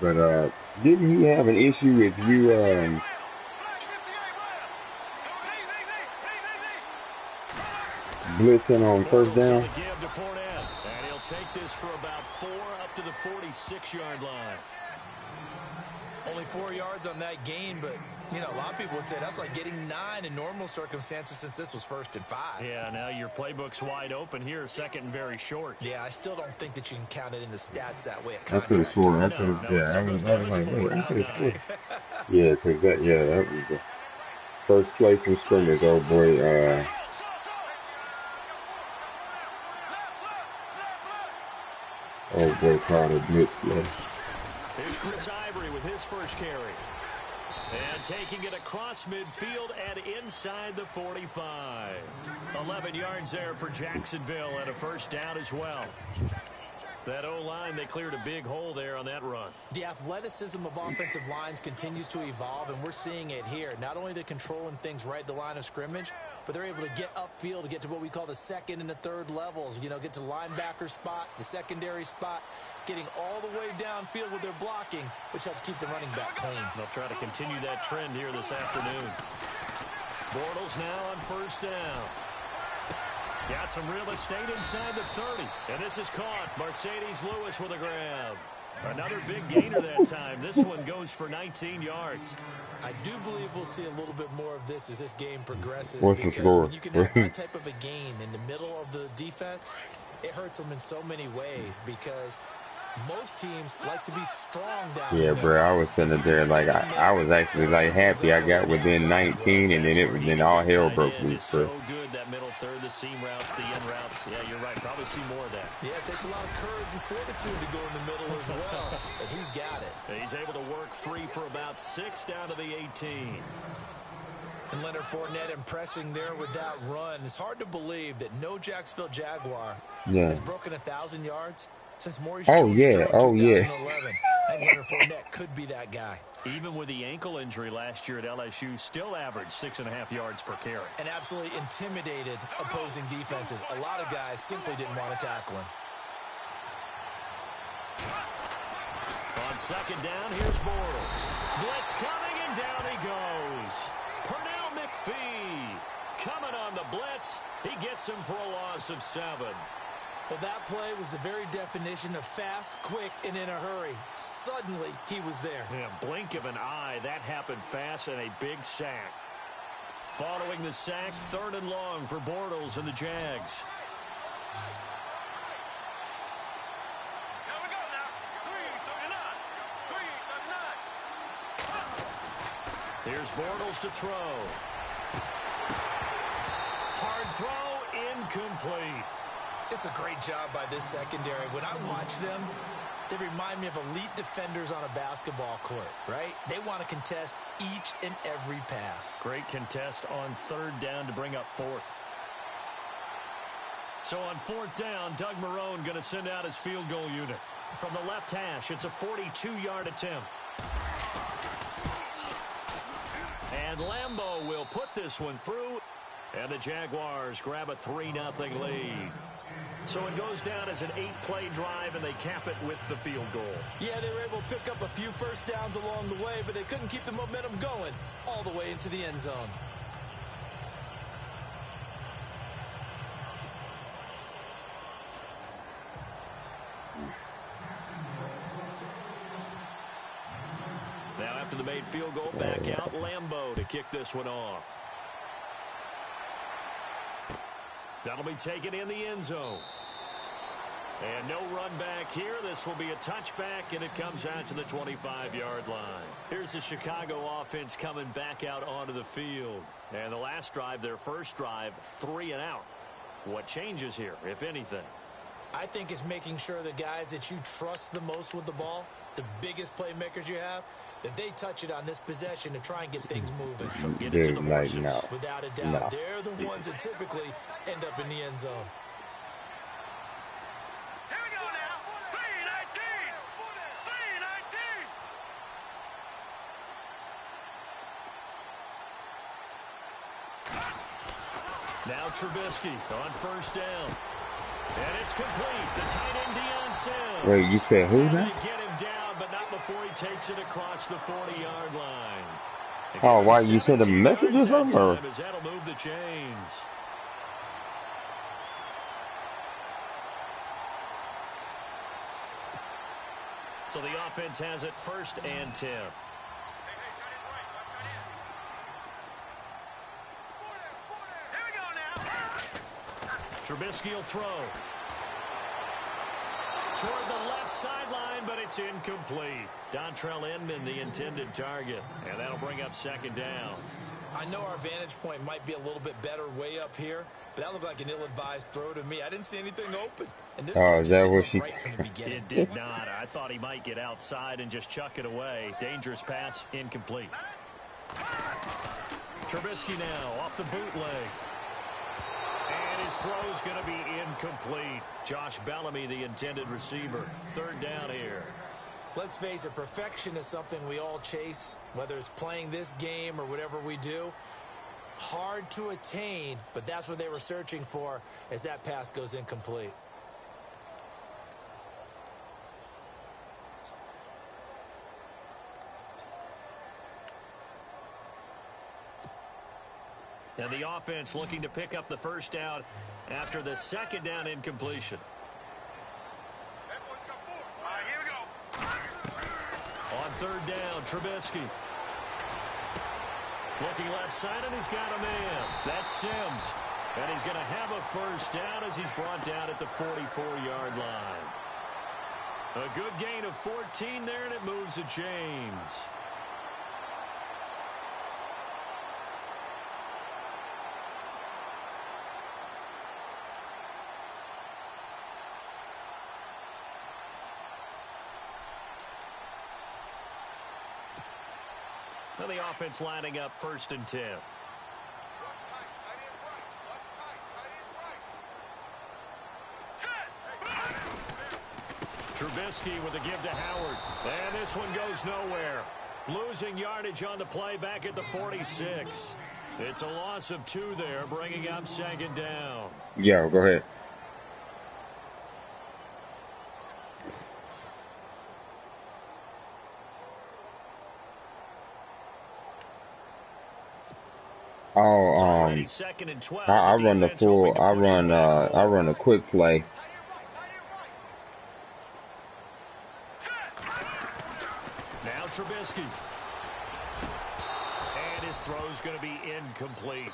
But didn't he have an issue with you blitzing on first Bortles on down? the give to Fournette. And he'll take this for about 4 up to the 46-yard line. Only 4 yards on that gain, but, you know, a lot of people would say that's like getting 9 in normal circumstances since this was 1st and 5. Yeah, now your playbook's wide open here, second and very short. Yeah, I still don't think that you can count it in the stats that way at I could have contract sworn. time. I could have. No, Yeah, it I was still goes like, down wait, as I could have 4. sworn. Yeah, cause that. Yeah, that was the first play from scrimmage. Old boy. Old boy caught a blitz play. Here's Chris Ivory with his first carry. And taking it across midfield and inside the 45. 11 yards there for Jacksonville and a first down as well. That O-line, they cleared a big hole there on that run. The athleticism of offensive lines continues to evolve, and we're seeing it here. Not only they're controlling things right at the line of scrimmage, but they're able to get upfield to get to what we call the second and the third levels. You know, get to linebacker spot, the secondary spot, getting all the way downfield with their blocking, which helps keep the running back clean. They'll try to continue that trend here this afternoon. Bortles now on first down. Got some real estate inside the 30. And this is caught. Mercedes Lewis with a grab. Another big gainer that time. This one goes for 19 yards. I do believe we'll see a little bit more of this as this game progresses. What's the score? When you can have that type of a gain in the middle of the defense, it hurts them in so many ways because most teams like to be strong down Yeah, bro. I was sitting there like I was actually like happy I got within 19, and then all hell broke loose, bro. So good, that middle third, the seam routes, the in routes. Yeah, you're right. Probably see more of that. Yeah, it takes a lot of courage and fortitude to go in the middle as well. And he's got it. He's able to work free for about 6 down to the 18. And Leonard Fournette impressing there with that run. It's hard to believe that no Jacksonville Jaguar has broken 1,000 yards since Maurice Jones in 2011. I think Leonard Fournette could be that guy. Even with the ankle injury last year at LSU, still averaged 6.5 yards per carry. And absolutely intimidated opposing defenses. A lot of guys simply didn't want to tackle him. On second down, here's Bortles. Blitz coming, and down he goes. Pernell McPhee coming on the blitz. He gets him for a loss of 7. Well, that play was the very definition of fast, quick, and in a hurry. Suddenly, he was there. Yeah, blink of an eye. That happened fast and a big sack. Following the sack, 3rd and long for Bortles and the Jags. Here we go now. 3:39. Here's Bortles to throw. Hard throw, incomplete. It's a great job by this secondary. When I watch them, they remind me of elite defenders on a basketball court, right? They want to contest each and every pass. Great contest on 3rd down to bring up 4th. So on 4th down, Doug Marrone going to send out his field goal unit. From the left hash, it's a 42-yard attempt. And Lambeau will put this one through. And the Jaguars grab a 3-0 lead. So it goes down as an 8-play drive, and they cap it with the field goal. Yeah, they were able to pick up a few first downs along the way, but they couldn't keep the momentum going all the way into the end zone. Now after the made field goal, back out Lambeau to kick this one off. That'll be taken in the end zone. And no run back here. This will be a touchback, and it comes out to the 25-yard line. Here's the Chicago offense coming back out onto the field. And the last drive, their first drive, 3 and out. What changes here, if anything? I think it's making sure the guys that you trust the most with the ball, the biggest playmakers you have, that they touch it on this possession to try and get things moving. So get it to the horses. Without a doubt, they're the ones that typically end up in the end zone. Here we go now. 3:19. 3:19. Now Trubisky on first down. And it's complete. The tight end Deion Sanders. Wait, you said who now? They get him down, but not before he gets it across the 40-yard line. Oh, why you sent a message or something? Or? As that'll move the chains. So the offense has it 1st and 10. Trubisky will throw. Toward the left sideline, but it's incomplete. Dontrell Inman, the intended target. And that'll bring up 2nd down. I know our vantage point might be a little bit better way up here, but that looked like an ill-advised throw to me. I didn't see anything open. And this is that what she... right from the beginning. It did not. I thought he might get outside and just chuck it away. Dangerous pass, incomplete. Trubisky now off the bootleg. And his throw's going to be incomplete. Josh Bellamy, the intended receiver. 3rd down here. Let's face it, perfection is something we all chase, whether it's playing this game or whatever we do. Hard to attain, but that's what they were searching for as that pass goes incomplete. And the offense looking to pick up the 1st down after the 2nd down incompletion. On 3rd down, Trubisky. Looking left side, and he's got a man. That's Sims. And he's going to have a 1st down as he's brought down at the 44-yard line. A good gain of 14 there, and it moves the chains. Now the offense lining up 1st and 10. Trubisky with a give to Howard. And this one goes nowhere. Losing yardage on the play back at the 46. It's a loss of 2 there, bringing up 2nd down. Yeah, go ahead. Oh, I run the full. I run a quick play. Now Trubisky, and his throw's going to be incomplete.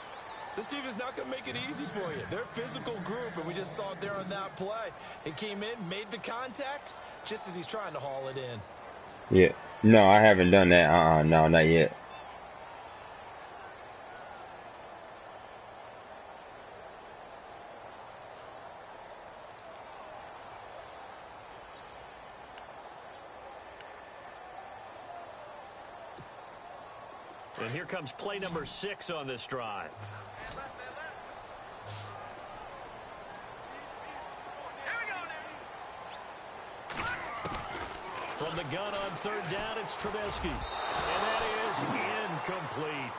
This team is not going to make it easy for you. They're a physical group, and we just saw it there on that play. It came in, made the contact, just as he's trying to haul it in. Yeah, no, I haven't done that. No, not yet. And here comes play number 6 on this drive. From the gun on 3rd down, it's Trubisky. And that is incomplete.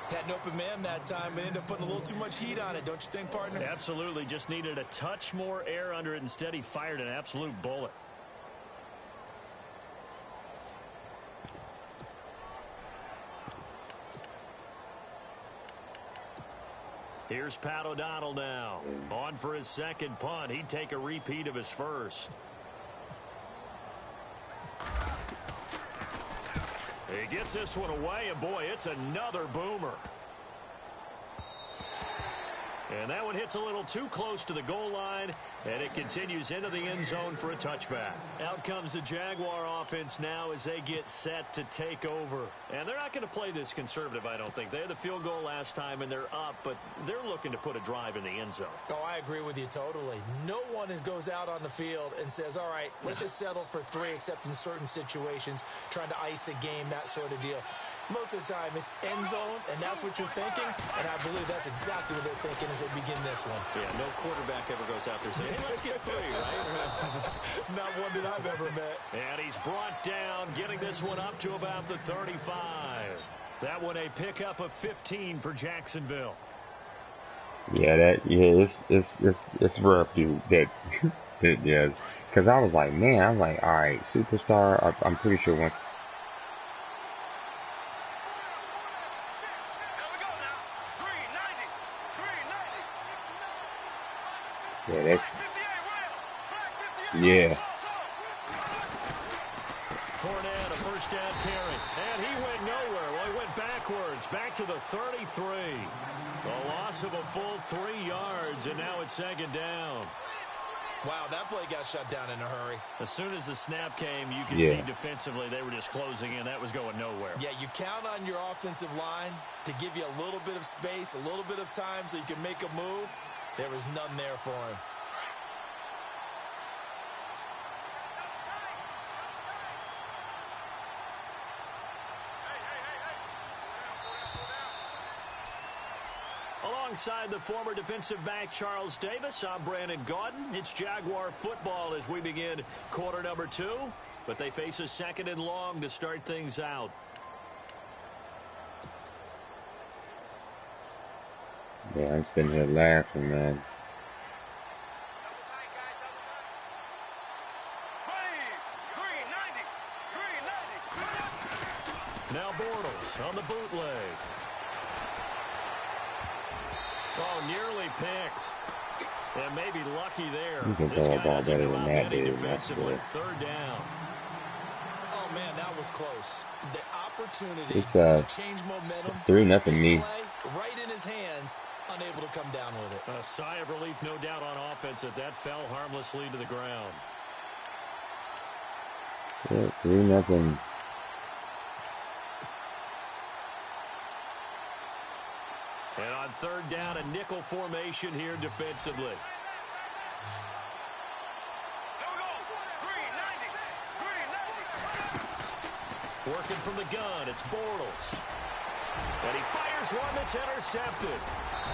Had an open man that time, but ended up putting a little too much heat on it, don't you think, partner? Absolutely. Just needed a touch more air under it. Instead, he fired an absolute bullet. Here's Pat O'Donnell now. On for his 2nd punt. He'd take a repeat of his 1st. He gets this one away, and boy, it's another boomer. And that one hits a little too close to the goal line, and it continues into the end zone for a touchback. Out comes the Jaguar offense now as they get set to take over. And they're not going to play this conservative, I don't think. They had the field goal last time, and they're up, but they're looking to put a drive in the end zone. Oh, I agree with you totally. No one goes out on the field and says, all right, let's just settle for 3, except in certain situations, trying to ice a game, that sort of deal. Most of the time, it's end zone, and that's what you're thinking, and I believe that's exactly what they're thinking as they begin this one. Yeah, no quarterback ever goes out there saying, hey, let's get 3, right? Not one that I've ever met. And he's brought down, getting this one up to about the 35. That one a pickup of 15 for Jacksonville. Yeah, it's rough, dude. Yeah, because I was like, man, I'm like, all right, superstar. I'm pretty sure once Yeah. Fournette, a first down carry. And he went nowhere. Well, he went backwards. Back to the 33. A loss of a full 3 yards, and now it's second down. Wow, that play got shut down in a hurry. As soon as the snap came, you could see defensively they were just closing in. That was going nowhere. Yeah, you count on your offensive line to give you a little bit of space, a little bit of time so you can make a move. There was none there for him. Alongside the former defensive back Charles Davis, I'm Brandon Gaudin. It's Jaguar football as we begin quarter number 2, but they face a second and long to start things out. Yeah, I'm sitting here laughing, man. Now Bortles on the bootleg. Oh, nearly picked. And maybe lucky there. You can This throw a guy ball doesn't better drop than that, any dude. defensively. Third down. Oh, man, that was close. The opportunity It's to change momentum. 3-0 me. Right in his hands, unable to come down with it. A sigh of relief, no doubt, on offense that fell harmlessly to the ground. Yeah, 3-0. And on third down, a nickel formation here defensively. Working from the gun, it's Bortles. And he fires one that's intercepted.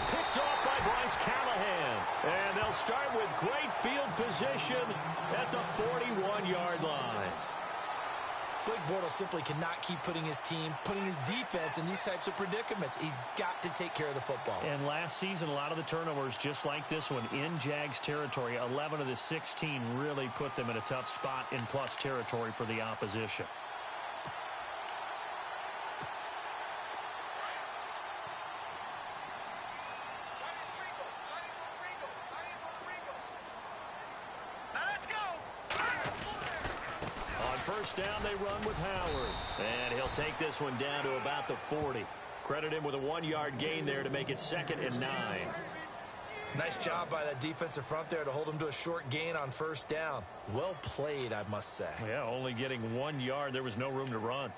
Picked off by Bryce Callahan. And they'll start with great field position at the 41-yard line. Blake Bortles simply cannot keep putting his team, putting his defense in these types of predicaments. He's got to take care of the football. And last season, a lot of the turnovers, just like this one, in Jags territory, 11 of the 16 really put them in a tough spot in plus territory for the opposition. First down, they run with Howard. And he'll take this one down to about the 40. Credit him with a 1-yard gain there to make it 2nd and 9. Nice job by that defensive front there to hold him to a short gain on first down. Well played, I must say. Yeah, only getting 1 yard. There was no room to run.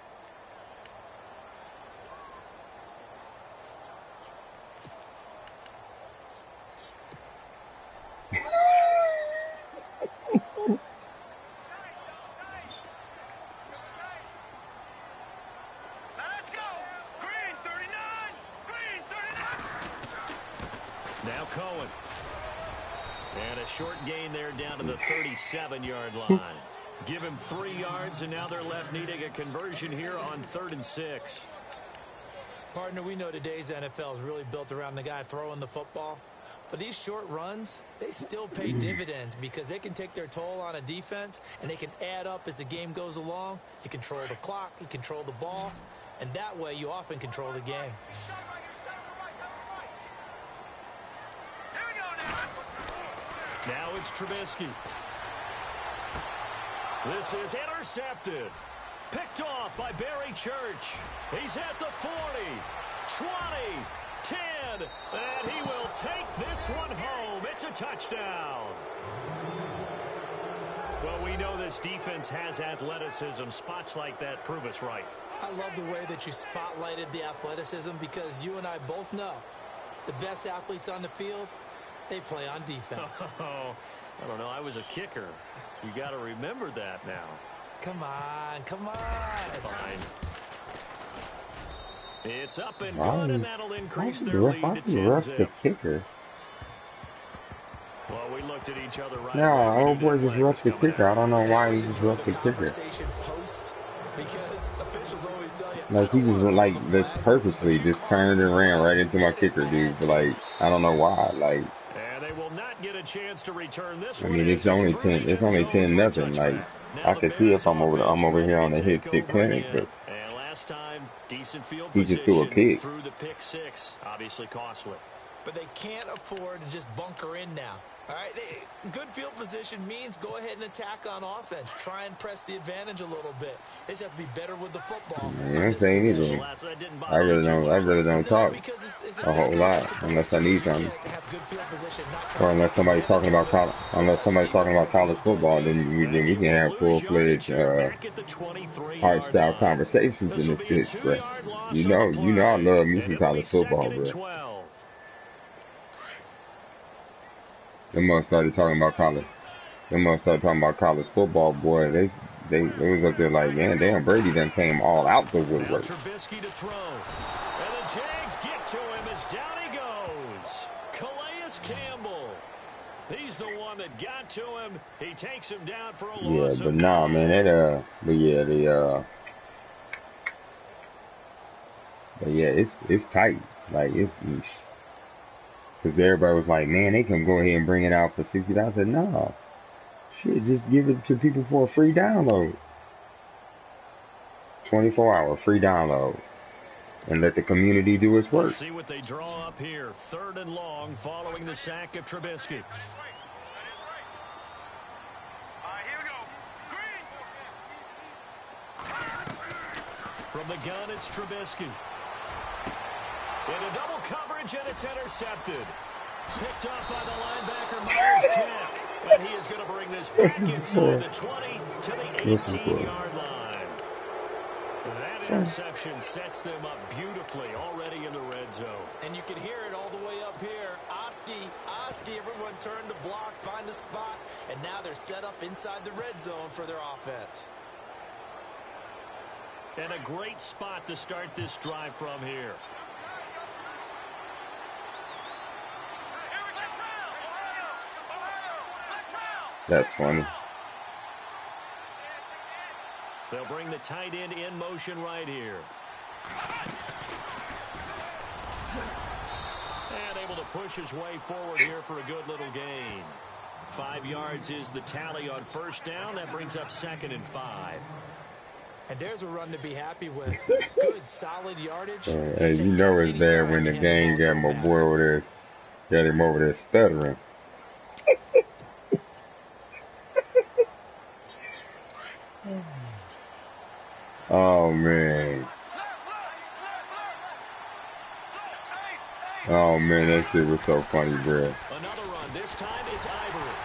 Now Cohen. And a short gain there down to the 37-yard line. Give him 3 yards, and now they're left needing a conversion here on 3rd and 6. Partner, we know today's NFL is really built around the guy throwing the football. But these short runs, they still pay dividends because they can take their toll on a defense, and they can add up as the game goes along. You control the clock, you control the ball, and that way you often control the game. Now it's Trubisky. This is intercepted. Picked off by Barry Church. He's at the 40, 20, 10, and he will take this one home. It's a touchdown. Well, we know this defense has athleticism. Spots like that prove us right. I love the way that you spotlighted the athleticism because you and I both know the best athletes on the field, they play on defense. Oh, I don't know. I was a kicker. You got to remember that now. Come on, come on. Fine. It's up and good, and that'll increase their lead to 10-zip. The kicker. Well, we looked at each other right No, away. old boy just roughed the kicker. I don't know why he just roughed the kicker. Because officials always tell you, Like he just like just purposely just turned and ran right into my kicker, dude. But like I don't know why. Like and they will not get a chance to return this I one. mean, it's only 10. It's only 10-0. Like I can see if I'm over here on the hit stick clinic, but and last time, decent field he just threw a pick. Through the pick six, obviously costly. but they can't afford to just bunker in now. All right, good field position means go ahead and attack on offense. Try and press the advantage a little bit. They just have to be better with the football Man, on I'm this saying possession. either. So that didn't I bother you really too don't. I much, really was it? don't No, talk because it's a whole exactly what you're lot supposed unless I to do. need You something. can't have good field position, not try Or to unless take somebody's advantage talking of about it. unless Sometimes somebody's talking defense about makes a college good play, football, too. then And we he can will have lose full yardage fledged here back at the 23-yard hard-style line. conversations This in will this be a bitch, bruh. 2-yard loss You on the know, I play. love me And some it'll be college football, 2nd and bruh. 12. Them must started talking about college. Them must start talking about college football, boy. They was up there like, man, damn, Brady done came all out the Now woodwork. Trubisky to throw. And the Jags get to him as down he goes. Calais Campbell. He's the one that got to him. He takes him down for a Yeah, loss but of nah, man, 9. but yeah, it's tight. Like it's because everybody was like, man, they can go ahead and bring it out for $60. I said, nah, shit, just give it to people for a free download. 24-hour free download. And let the community do its Let's work. see what they draw up here. 3rd and long following the sack of Trubisky. All right, here we go. Green. From the gun, it's Trubisky. Into double coverage, and it's intercepted. Picked up by the linebacker, Myers Jack. And he is going to bring this back inside the 20 to the 18-yard line. That interception sets them up beautifully already in the red zone. And you can hear it all the way up here. Oski, everyone turned to block, find a spot, and now they're set up inside the red zone for their offense. And a great spot to start this drive from here. That's funny. They'll bring the tight end in motion right here. And able to push his way forward here for a good little gain. 5 yards is the tally on 1st down. That brings up 2nd and 5. And there's a run to be happy with. Good, solid yardage. Hey, you know it's bad when the game got my boy over there, got him over there stuttering. Oh man. Oh man, that shit was so funny, bro. Another run. This time it's Ivory.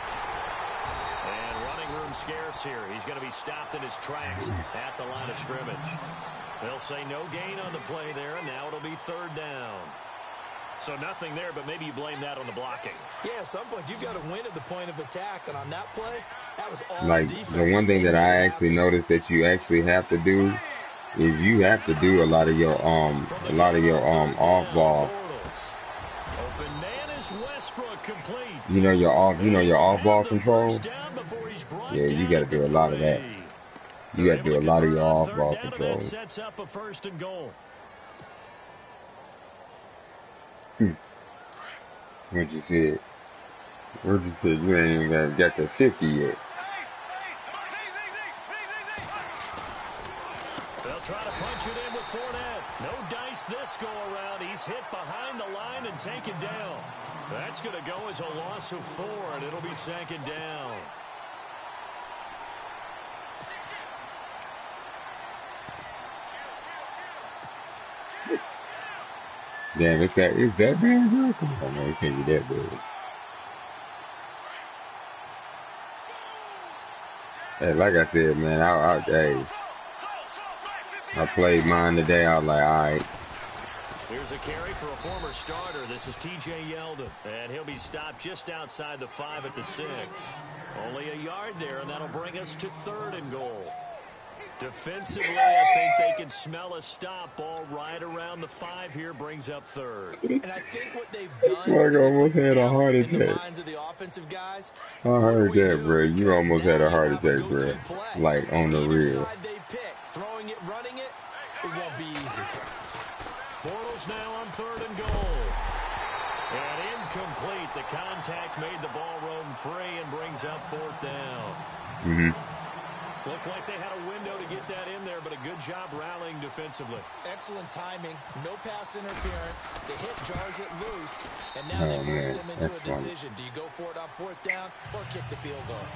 And running room scarce here. He's going to be stopped in his tracks at the line of scrimmage. They'll say no gain on the play there, and now it'll be 3rd down. So nothing there, but maybe you blame that on the blocking. Yeah, at some point you've got to win at the point of attack, and on that play, that was all Like defense. the one thing that I actually noticed that you actually have to do is you have to do a lot of your off ball. Open man is Westbrook, complete. Your off ball control. Yeah, you got to do a lot of that. You got to do a lot of your off ball control. Sets up a 1st and goal. What you said? You ain't even got to 50 yet. They'll try to punch it in with Fournette. No dice this go around. He's hit behind the line and taken down. That's going to go as a loss of 4, and it'll be 2nd down. Damn, it's that bad, bro? Come on, man, it can't be that bad. Hey, like I said, man, I played mine today. I was like, all right. Here's a carry for a former starter. This is T.J. Yeldon, and he'll be stopped just outside the 5 at the 6. Only a yard there, and that'll bring us to 3rd and goal. Defensively, I think they can smell a stop. Ball right around the 5 here brings up 3rd. And I think what they've done Like, is almost had a heart in the attack. minds of the offensive guys. I heard that, bro. You almost had a heart attack, bro. Like, on the real. Side they pick, throwing it, running it, it won't be easy. Bortles now on 3rd and goal. And incomplete. The contact made the ball roam free and brings up 4th down. Looked like they had a window to get that in there, but a good job rallying defensively. Excellent timing. No pass interference. The hit jars it loose, and now they Oh force man, them into that's a funny. decision. Do you go for it on fourth down or kick the field goal?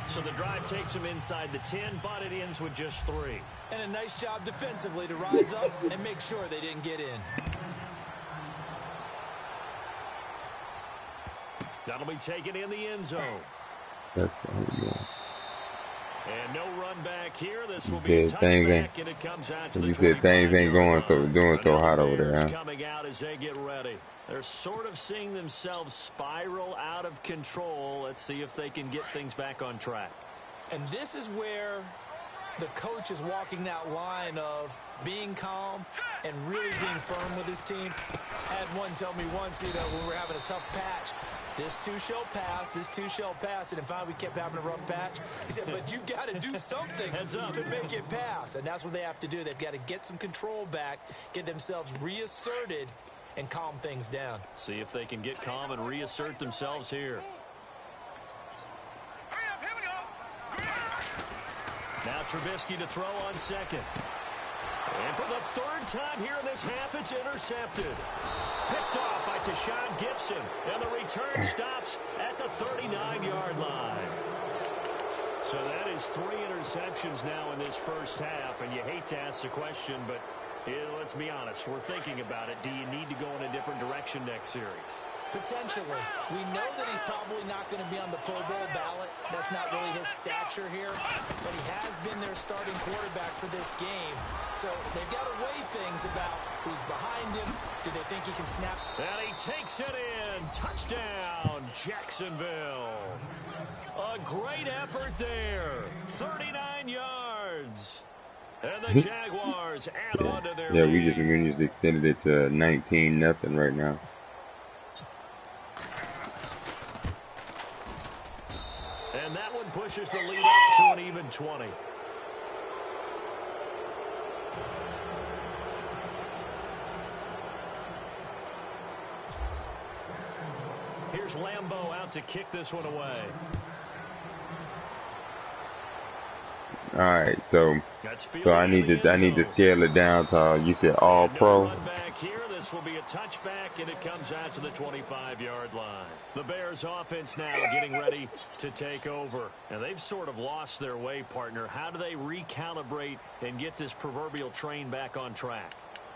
So the drive takes them inside the 10, but it ends with just 3. And a nice job defensively to rise up and make sure they didn't get in. That'll be taken in the end zone. That's funny. And no run back here. This will You be a said things touchback, ain't. and it comes out to You the said things ain't 25-yard going line. doing so hot over there, Bears huh? coming out as they get ready. They're sort of seeing themselves spiral out of control. Let's see if they can get things back on track. And this is where the coach is walking that line of being calm and really being firm with his team. I had one tell me once, when we were having a tough patch, this too shall pass, this too shall pass. And in fact, we kept having a rough patch. He said, but you've got to do something to make it pass. And that's what they have to do. They've got to get some control back, get themselves reasserted, and calm things down. See if they can get calm and reassert themselves here. Here we go. Now Trubisky to throw on second. And for the third time here in this half, it's intercepted. Picked off by Tashawn Gibson. And the return stops at the 39-yard line. So that is 3 interceptions now in this first half. And you hate to ask the question, but let's be honest. We're thinking about it. Do you need to go in a different direction next series? Potentially. We know that he's probably not going to be on the Pro Bowl ballot. That's not really his stature here. But he has been their starting quarterback for this game. So they've got to weigh things about who's behind him. Do they think he can snap? And he takes it in. Touchdown, Jacksonville. A great effort there. 39 yards. And the Jaguars add on to their Yeah, lead. we just extended it to 19-0 right now. And that one pushes the lead up to an even 20. Here's Lambeau out to kick this one away. All right, so That's I need to scale it down to you said all no pro. run back here. This will be a touchback, and it comes out to the 25-yard line. The Bears offense now getting ready to take over. And they've sort of lost their way, partner. How do they recalibrate and get this proverbial train back on track?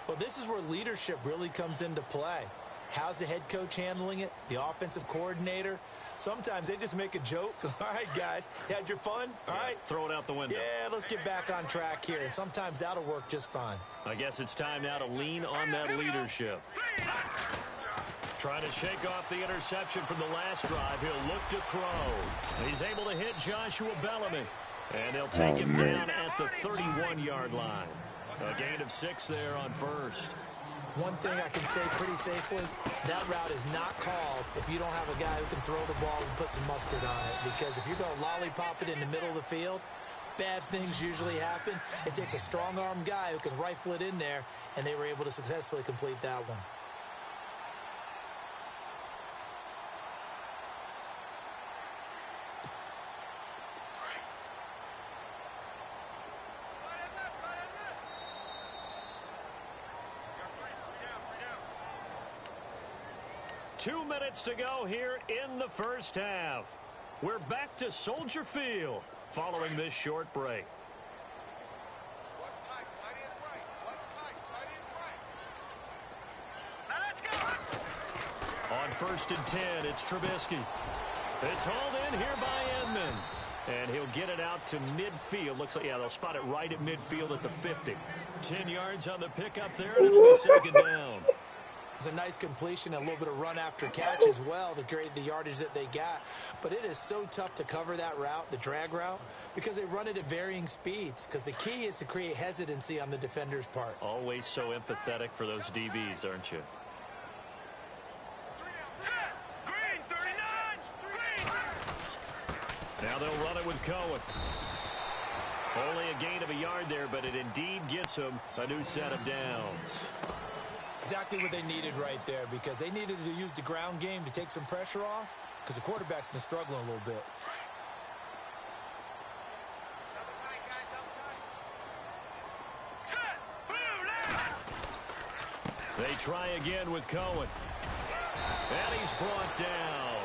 Well, this is where leadership really comes into play. How's the head coach handling it? The offensive coordinator? Sometimes they just make a joke. All right, guys, you had your fun? All right. Throw it out the window. Yeah, let's get back on track here. And sometimes that'll work just fine. I guess it's time now to lean on that leadership. Trying to shake off the interception from the last drive. He'll look to throw. He's able to hit Joshua Bellamy. And they'll take him down at the 31-yard line. A gain of 6 there on first. One thing I can say pretty safely, that route is not called if you don't have a guy who can throw the ball and put some mustard on it. Because if you're going to lollipop it in the middle of the field, bad things usually happen. It takes a strong-arm guy who can rifle it in there, and they were able to successfully complete that one. Two minutes to go here in the first half. We're back to Soldier Field following this short break. What's tight? Tight is right. What's tight? Tight is right. Now let's go. On 1st and 10, it's Trubisky. It's hauled in here by Edmond. And he'll get it out to midfield. Looks like, yeah, they'll spot it right at midfield at the 50. 10 yards on the pickup there, and it'll be second down. It's a nice completion, a little bit of run after catch as well to create the yardage that they got. But it is so tough to cover that route, the drag route, because they run it at varying speeds. Because the key is to create hesitancy on the defender's part. Always so empathetic for those DBs, aren't you? Green, 39. Green. Now they'll run it with Cohen. Only a gain of a yard there, but it indeed gets them a new set of downs. Exactly what they needed right there, because they needed to use the ground game to take some pressure off, because the quarterback's been struggling a little bit. They try again with Cohen. And he's brought down.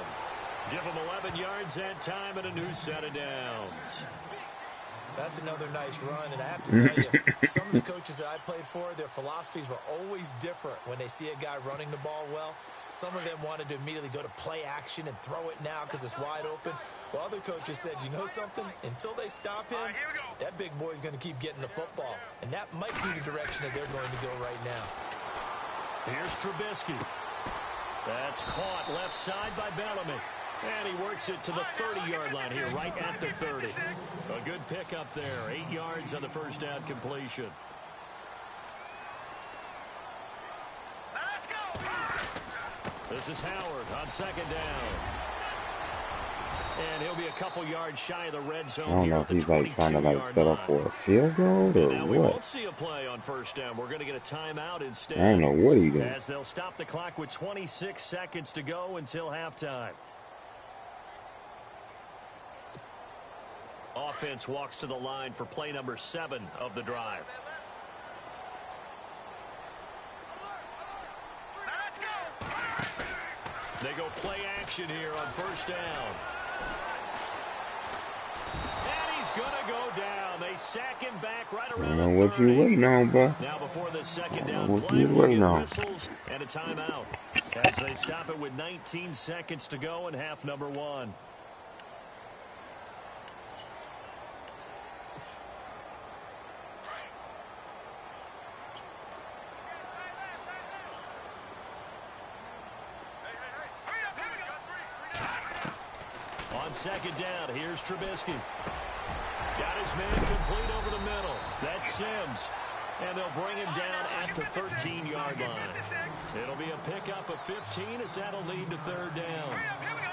Give him 11 yards that time and a new set of downs. That's another nice run, and I have to tell you, some of the coaches that I played for, their philosophies were always different when they see a guy running the ball well. Some of them wanted to immediately go to play action and throw it now because it's wide open. While other coaches said, you know something? Until they stop him, that big boy's going to keep getting the football. And that might be the direction that they're going to go right now. Here's Trubisky. That's caught left side by Bellamy. And he works it to the 30-yard line here, right at the 30. A good pickup there. 8 yards on the first down completion. This is Howard on second down. And he'll be a couple yards shy of the red zone. I don't know if he's like trying to like set up for a field goal or now what. We won't see a play on first down. We're going to get a timeout instead. I don't know what he did. As they'll stop the clock with 26 seconds to go until halftime. Offense walks to the line for play number 7 of the drive. They go play action here on first down. And he's going to go down. They sack him back right around the 30. I don't know what you waiting on, bro. Now before the second down What play, you we'll waiting get on? whistles and a timeout. As they stop it with 19 seconds to go in half number 1. On second down, here's Trubisky. Got his man complete over the middle. That's Sims. And they'll bring him down at the 13-yard line. It'll be a pickup of 15 as that'll lead to third down.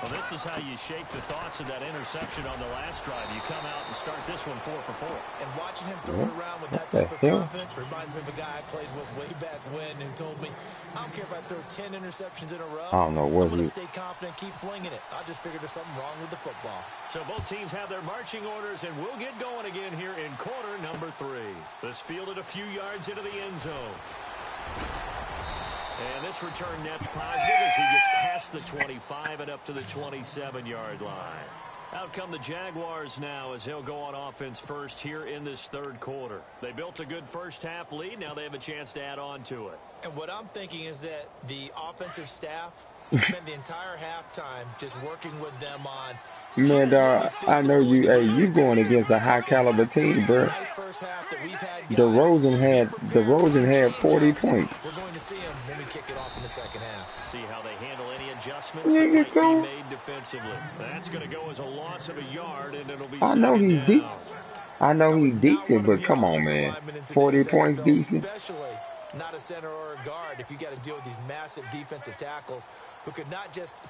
Well, this is how you shake the thoughts of that interception on the last drive. You come out and start this one 4 for 4. And watching him throw it around with that type of confidence reminds me of a guy I played with way back when who told me, I don't care if I throw 10 interceptions in a row. I don't know what I'm going he... to stay confident, keep flinging it. I just figured there's something wrong with the football. So both teams have their marching orders, and we'll get going again here in quarter number 3. This fielded a few yards into the end zone. And this return net's positive as he gets past the 25 and up to the 27-yard line. Out come the Jaguars now as they'll go on offense first here in this third quarter. They built a good first half lead. Now they have a chance to add on to it. And what I'm thinking is that the offensive staff spent the entire halftime just working with them on. Man, dog, I know you. Hey, you going against a high caliber team, bro. Nice first half that we've had. DeRozan had 40 points. We're going to see him when we kick it off in the second half. See how they handle any adjustments that might be made defensively. That's going to go as a loss of a yard, and it'll be. I know he's deep. I know he's decent, but come on, man. 40 points decent. Especially not a center or a guard if you got to deal with these massive defensive tackles who could not just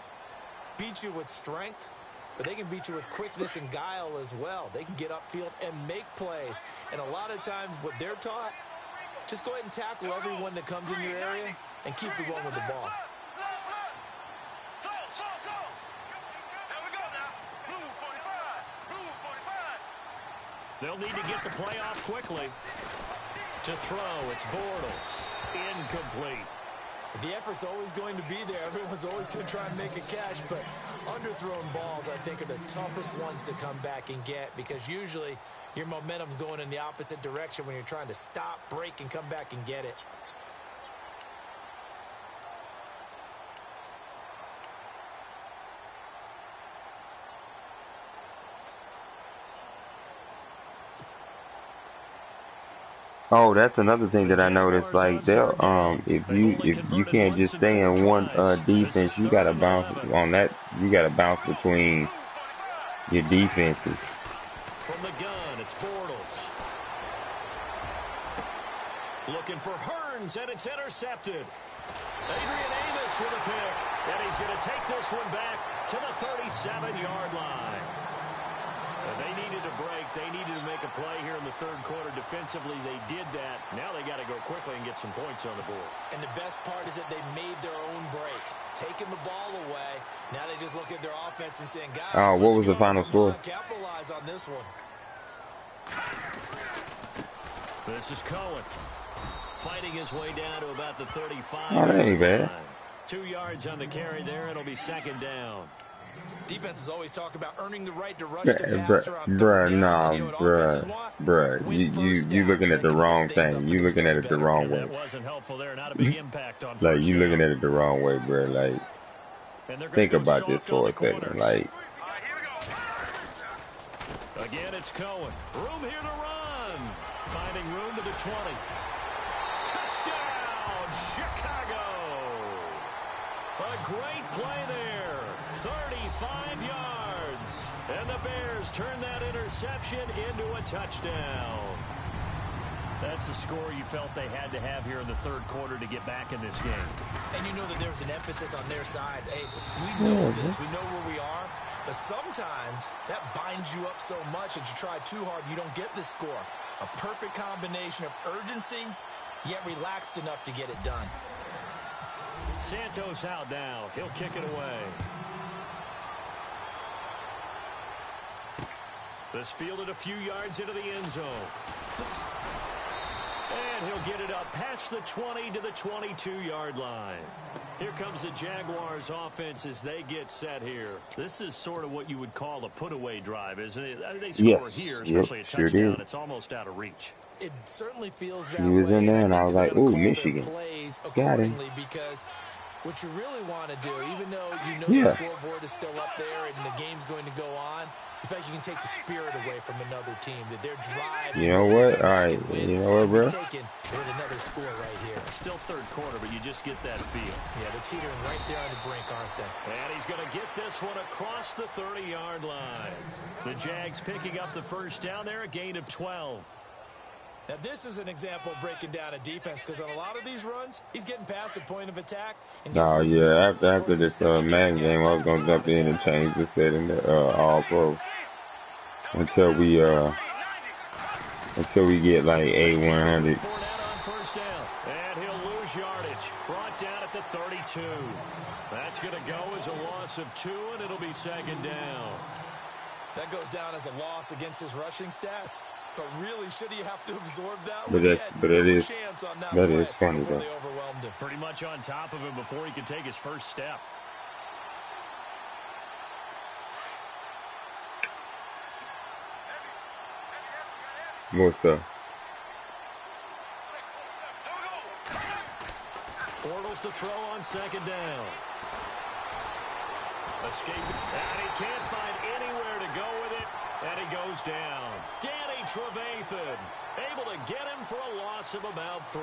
beat you with strength, but they can beat you with quickness and guile as well. They can get upfield and make plays. And a lot of times what they're taught, just go ahead and tackle everyone that comes in your area and keep the one with the ball. They'll need to get the play off quickly. To throw, it's Bortles. Incomplete. The effort's always going to be there. Everyone's always going to try and make a catch, but underthrown balls, I think, are the toughest ones to come back and get because usually your momentum's going in the opposite direction when you're trying to stop, break, and come back and get it. Oh, that's another thing that I noticed. Like they'll if you can't just stay in one defense, you gotta bounce on that. You gotta bounce between your defenses. From the gun, it's Bortles. Looking for Hearns, and it's intercepted. Adrian Amos with a pick, and he's going to take this one back to the 37-yard line. They needed a break. They needed to make a play here in the third quarter. Defensively, they did that. Now they got to go quickly and get some points on the board. And the best part is that they made their own break, taking the ball away. Now they just look at their offense and saying, guys, what was the final score? Capitalize on this one. This is Cohen. Fighting his way down to about the 35. Oh, that ain't bad. 2 yards on the carry there. It'll be second down. Defenses always talk about earning the right to rush the passer on third Bruh, down. nah, And you know what offenses want? you looking at the wrong thing. You looking at it the wrong way. That wasn't helpful there. Not a big impact on Like, first you looking down. at it the wrong way, bruh. Like, And they're think gonna go about this soft on for the a second. corners. Like, Again, it's Cohen. Room here to run. Finding room to the 20. Touchdown, Chicago. A great play there. 35 yards. And the Bears turn that interception into a touchdown. That's the score you felt they had to have here in the third quarter to get back in this game. And you know that there's an emphasis on their side. Hey, we know this. We know where we are. But sometimes that binds you up so much that you try too hard, you don't get the score. A perfect combination of urgency, yet relaxed enough to get it done. Santos out now. He'll kick it away. This fielded a few yards into the end zone. And he'll get it up past the 20 to the 22-yard line. Here comes the Jaguars offense as they get set here. This is sort of what you would call a put-away drive, isn't it? They score here, especially a touchdown. It's almost out of reach. It certainly feels that he was way. in there, and I was like, ooh, Michigan. Michigan. Plays Got him. accordingly because what you really want to do, even though you know Yeah. the scoreboard is still up there and the game's going to go on, in fact, you can take the spirit away from another team, that their drive. You know what? All right. You know what, bro? Taken with another score right here. Still third quarter, but you just get that feel. Yeah, they're teetering right there on the brink, aren't they? And he's going to get this one across the 30-yard line. The Jags picking up the first down there, a gain of 12. Now, this is an example of breaking down a defense because on a lot of these runs, he's getting past the point of attack. And No, yeah, after this Madden game, I was going to jump in and change the setting to all-pro until we get like A100. First down, and he'll lose yardage. Brought down at the 32. That's going to go as a loss of 2, and it'll be second down. That goes down as a loss against his rushing stats. But really, should he have to absorb that? But it is funny though. Pretty much on top of him before he could take his first step. More stuff. Bortles to throw on second down. Escape, and he can't find anywhere to go with it, and he goes down. Danny Trevathan able to get him for a loss of about 3.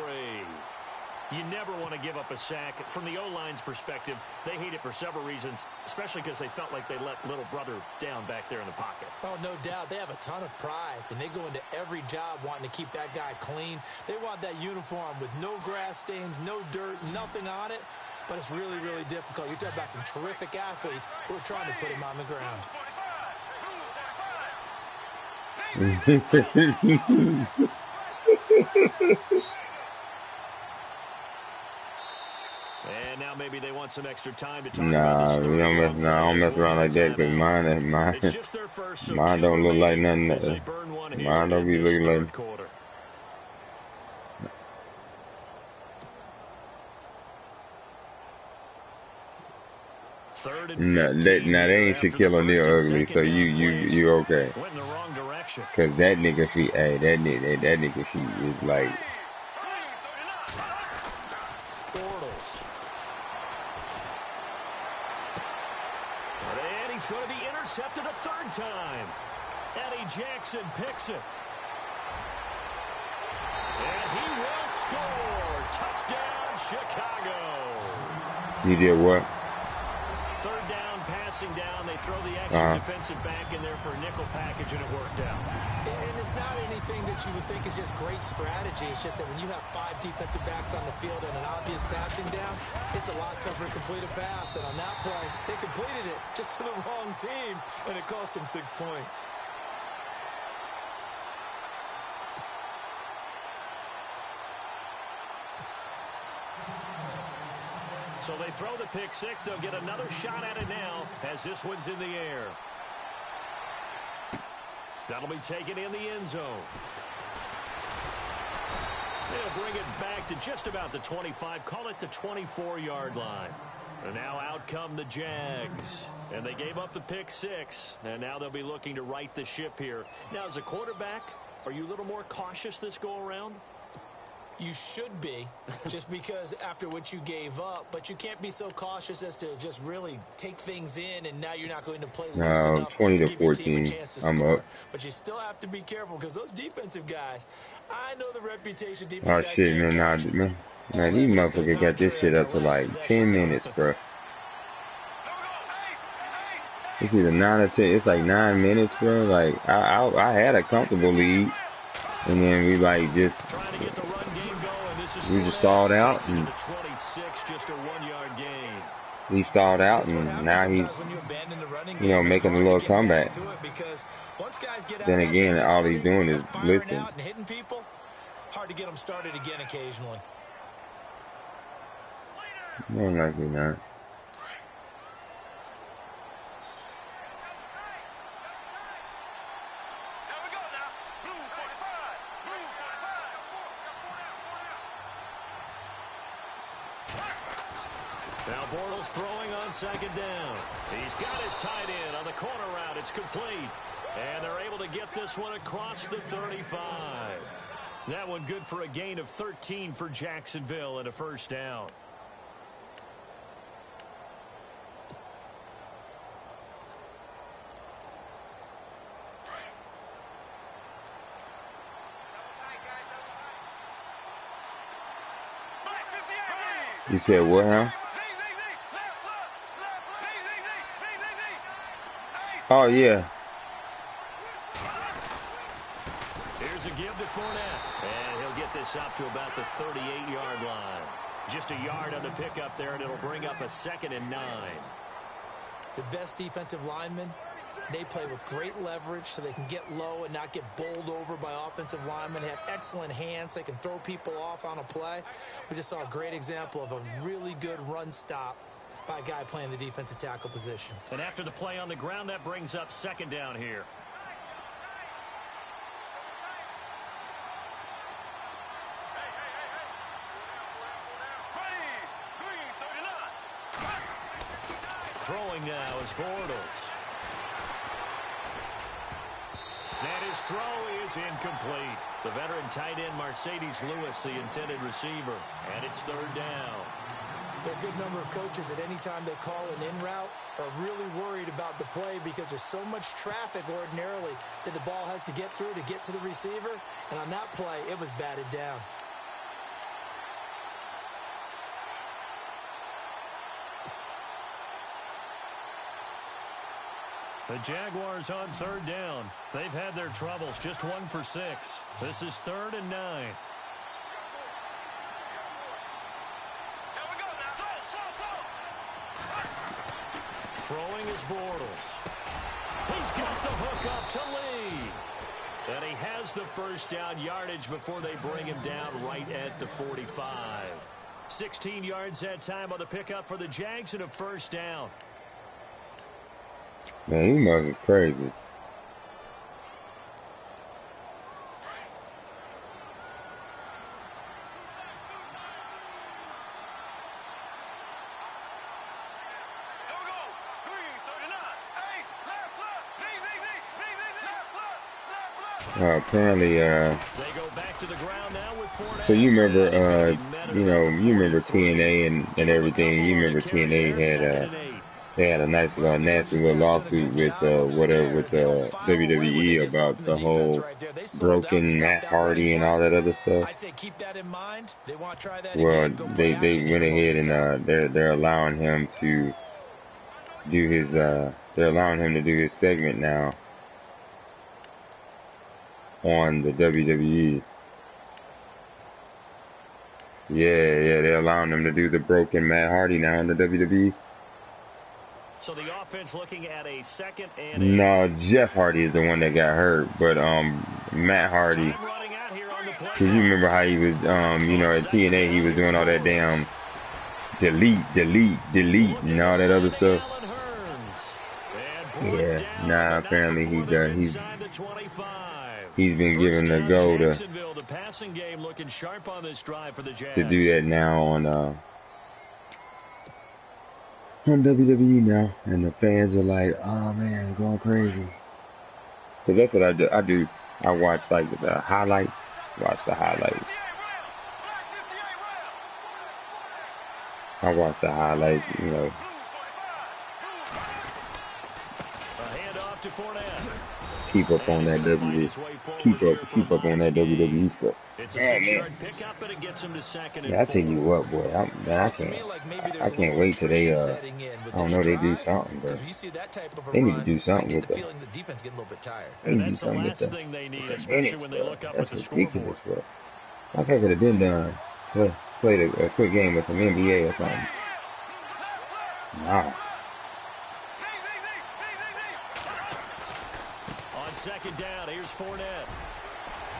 You never want to give up a sack. From the O-line's perspective, they hate it for several reasons, especially because they felt like they let little brother down back there in the pocket. Oh, no doubt. They have a ton of pride, and they go into every job wanting to keep that guy clean. They want that uniform with no grass stains, no dirt, nothing on it. But it's really, really difficult. You're talking about some terrific athletes who are trying to put him on the ground. And now maybe they want some extra time to talk Nah, about the we don't mess around like that because mine don't look like nothing. Mine don't be looking like. Nah, they ain't Shaquille O'Neal ugly, so you okay. Cause that nigga feet, hey, that nigga feet is like. Bortles. And he's going to be intercepted a third time. Eddie Jackson picks it. And he will score. Touchdown, Chicago. He did what? Third down, passing down. They throw the extra defensive back in there for a nickel package, and it worked out. And it's not anything that you would think is just great strategy. It's just that when you have 5 defensive backs on the field and an obvious passing down, it's a lot tougher to complete a pass. And on that play, they completed it just to the wrong team, and it cost them 6 points. So they throw the pick 6. They'll get another shot at it now as this one's in the air. That'll be taken in the end zone. They'll bring it back to just about the 25, call it the 24-yard line. And now out come the Jags. And they gave up the pick 6. And now they'll be looking to right the ship here. Now, as a quarterback, are you a little more cautious this go-around? You should be, just because after what you gave up, but you can't be so cautious as to just really take things in, and now you're not going to play loose enough 20 to to give your team a 14. chance to I'm score. up. But you still have to be careful because those defensive guys, I know the reputation defense Oh guys shit, can't man, nah, catch. man, these motherfuckers got this shit up to like 10 minutes, bro. It's either 9 or 10. It's like 9 minutes, bro. Like I had a comfortable lead, and then we like just stalled out, and he stalled out, and now he's making a little comeback. Then again, all he's doing is blitzing. Hard to get them started again occasionally. More likely not. Now Bortles throwing on second down. He's got his tight end on the corner route. It's complete. And they're able to get this one across the 35. That one good for a gain of 13 for Jacksonville and a first down. You said what, huh? Oh, yeah. Here's a give to Fournette. And he'll get this up to about the 38-yard line. Just a yard on the pickup there, and it'll bring up a 2nd and 9. The best defensive linemen, they play with great leverage so they can get low and not get bowled over by offensive linemen. They have excellent hands. They can throw people off on a play. We just saw a great example of a really good run stop by a guy playing the defensive tackle position. And after the play on the ground, that brings up 2nd down here. Throwing now is Bortles. And his throw is incomplete. The veteran tight end Mercedes Lewis, the intended receiver. And it's 3rd down. There are a good number of coaches that any time they call an in route are really worried about the play because there's so much traffic ordinarily that the ball has to get through to get to the receiver. And on that play, it was batted down. The Jaguars on 3rd down. They've had their troubles, just 1 for 6. This is 3rd and 9. Throwing is Bortles. He's got the hook up to Lee. And he has the first down yardage before they bring him down right at the 45. 16 yards that time on the pickup for the Jags and a first down. Man, he must is crazy. Apparently, so you remember, you remember TNA and everything. You remember TNA had, they had a nice little nasty little lawsuit with, WWE about the whole broken Matt Hardy and all that other stuff. Well, they went ahead and, they're allowing him to do his, segment now on the WWE. Yeah, they're allowing them to do the broken Matt Hardy now on the WWE. So the offense looking at a 2nd and No, Jeff Hardy is the one that got hurt, but Matt Hardy, cause you remember how he was at TNA he was doing all that damn delete and all that other stuff. Yeah, nah, apparently he's he's been First given the down, go Jacksonville. The passing game looking sharp on this drive for the to do Jags. that now on WWE now, and the fans are like, oh man, going crazy. Cause that's what I do. I watch like the highlights. Watch the highlights. I watch the highlights. You know. A handoff to Fournette. Keep up on that keep up on that WWE stuff. It's a Man, 6-yard pickup, but it gets him to second and yeah, I 4. tell you what, boy, Looks to me like maybe there's I a can't little wait till they attrition setting in with I don't this know, they do drive, something, bro. because when you see that type of a They need to run, do I something get with the the feeling the defense getting a little bit tired. they And need to do that's the something with last thing they need, the especially minutes, when they bro. look up at That's the ridiculous, scoreboard. bro. I think it could have been done. Played a quick game with some NBA or something. Nah. On second down, here's Fournette.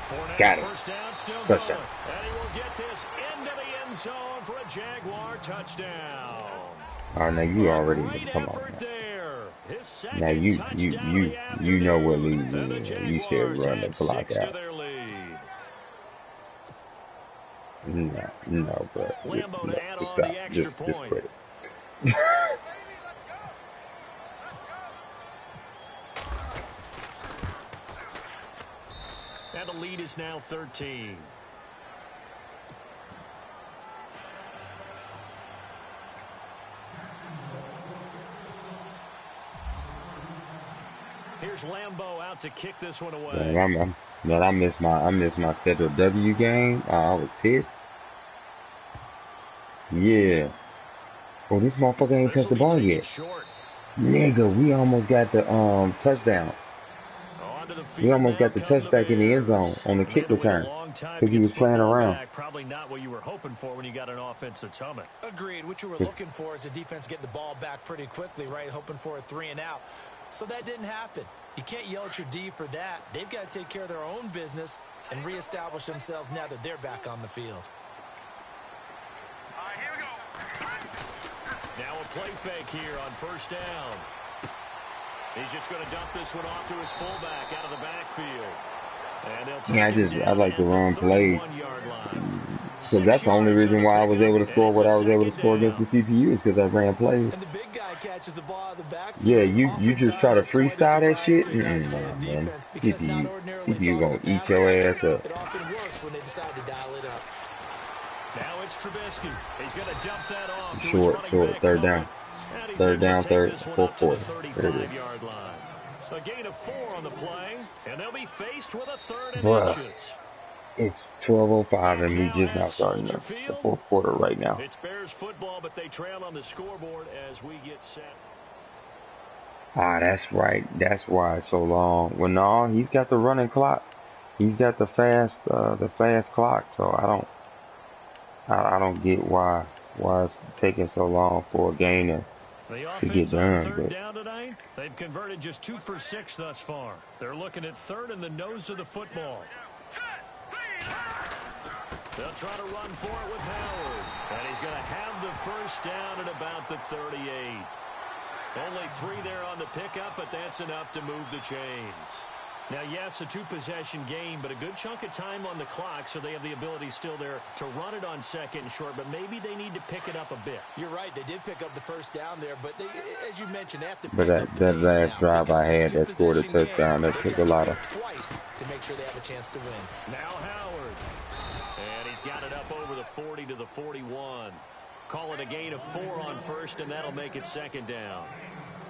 Fournette, Got it. first down, still Touchdown. going. And he will get this into the end zone for a Jaguar touchdown. Oh, now you already Great come on. effort Now, there. His now second touchdown of the you know what afternoon. leads And the in. You said Jaguars run the add clock 6 to out. their lead. No, bro. Lambo to add Just on stop. the extra Just point. quit it. And the lead is now 13. Here's Lambo out to kick this one away. Man, I missed my scheduled W game. I was pissed. Yeah. Oh, this motherfucker ain't This touched will the be ball taken yet. short. Nigga, we almost got the touchdown. Onto the We field almost now got the come the touchback in the end zone Bears. on the And they kick had to wait a return long time to because he get the was playing football around. back. Probably not what you were hoping for when you got an offense that's humming. Agreed. What you were looking for is the defense getting the ball back pretty quickly, right? Hoping for a 3 and out. So that didn't happen. You can't yell at your D for that. They've got to take care of their own business and reestablish themselves now that they're back on the field. Now a play fake here on first down. He's just going to dump this one off to his fullback out of the backfield. And they'll take I like to run plays line. because that's the only reason why I was able to score what I was able to score against the CPU is because I ran plays. And the big guy catches the ball out of the backfield. Yeah, you just try to Oftentimes, it's quite a freestyle that surprise shit. to guys Nah, playing man. defense because not CPU ordinarily CPU thought as a gonna eat pass your catcher. ass up. It often works when they decide to dial it up. Now it's Trubisky. He's going to dump that off to Short, his running back, third down. and he's Third able to down, take third, this one fourth up to the quarter. There it is. 35-yard line. A gain of 4 on the play, and they'll be faced with a third and Bruh. inches. It's 12:05 and we just now At starting Soldier the Field, fourth quarter right now. It's Bears football, but they trail on the scoreboard as we get set. Ah, that's right. That's why it's so long. Well, no, he's got the running clock. He's got the fast clock. So I don't get why it's taking so long for a game The to get offense on done. third But down tonight, they've converted just 2 for 6 thus far. They're looking at third in the nose of the football. They'll try to run for it with Howard. And he's going to have the first down at about the 38. Only 3 there on the pickup, but that's enough to move the chains. Now, yes, a 2-possession game, but a good chunk of time on the clock, so they have the ability still there to run it on second and short, but maybe they need to pick it up a bit. You're right. They did pick up the first down there, but they, as you mentioned, they have to but pick up the that pace last now, drive I because it's had that scored a two-possession touchdown, game. that They've took a got lot to of. go twice to make sure they have a chance to win. Now Howard. And he's got it up over the 40 to the 41. Call it a gain of 4 on first, and that'll make it second down.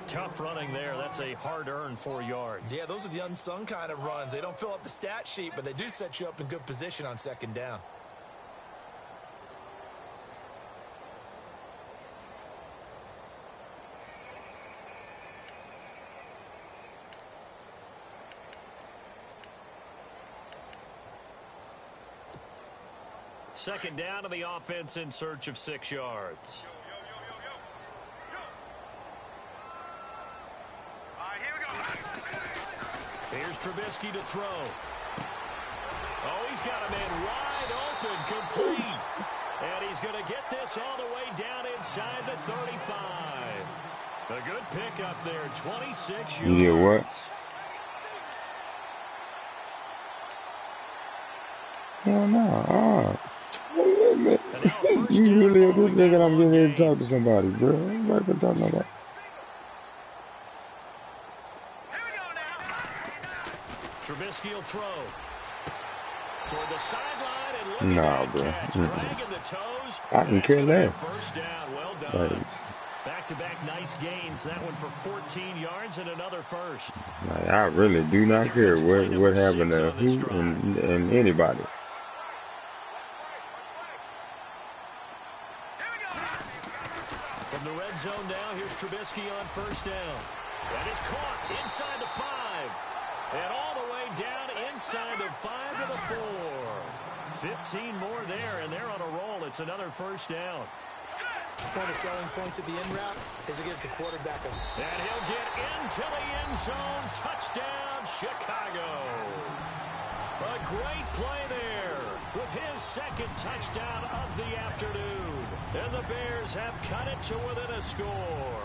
Tough running there. That's a hard-earned 4 yards. Yeah, those are the unsung kind of runs. They don't fill up the stat sheet, but they do set you up in good position on second down. Second down to the offense in search of 6 yards. Here's Trubisky to throw. Oh, he's got a man wide open, complete. And he's going to get this all the way down inside the 35. A good pickup there, 26 yards. You did what? Hell no. And now a first You down really just following that thinking I'm long getting ready to gain. talk to somebody, bro. I'm not gonna talk nobody. Trubisky will throw. Toward the sideline, and look at Nah, that bro. catch. Dragging the toes, I and can that's care going to be a less. first down. Well Like, done. Back-to-back nice gains. That one for 14 yards and another first. I really do not Here care comes play what number happened 6 to on this who drive. and anybody. From the red zone now, here's Trubisky on first down. That is caught inside the 5. And all the way down inside the 5 to the 4. 15 more there, and they're on a roll. It's another first down. One of the selling points of the in route is it gives the quarterback a... And he'll get into the end zone. Touchdown, Chicago. A great play there with his second touchdown of the afternoon. And the Bears have cut it to within a score.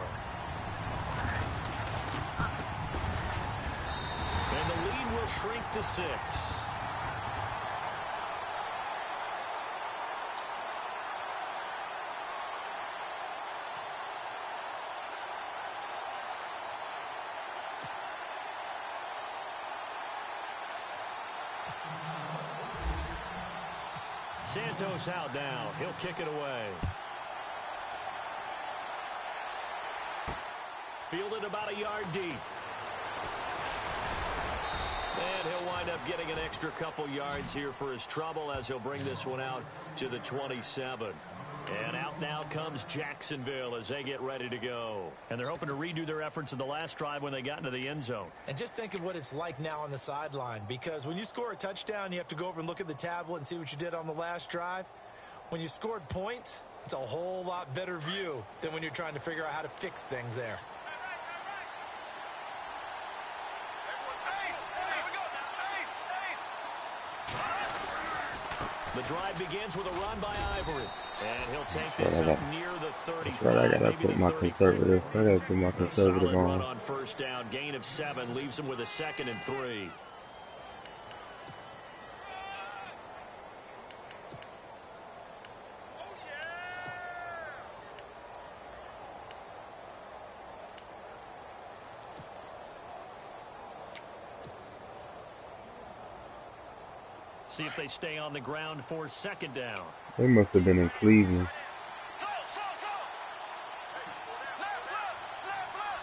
And the lead will shrink to 6. Santos out now. He'll kick it away. Fielded about a yard deep. And he'll wind up getting an extra couple yards here for his trouble as he'll bring this one out to the 27. And out now comes Jacksonville as they get ready to go. And they're hoping to redo their efforts in the last drive when they got into the end zone. And just think of what it's like now on the sideline, because when you score a touchdown, you have to go over and look at the tablet and see what you did on the last drive. When you scored points, it's a whole lot better view than when you're trying to figure out how to fix things there. The drive begins with a run by Ivory. And he'll take this up near the 35. Right, I gotta put my conservative. I gotta put my conservative Solid run on. on first down. Gain of 7 leaves him with a 2nd and 3. See if they stay on the ground for 2nd down. They must have been in Cleveland.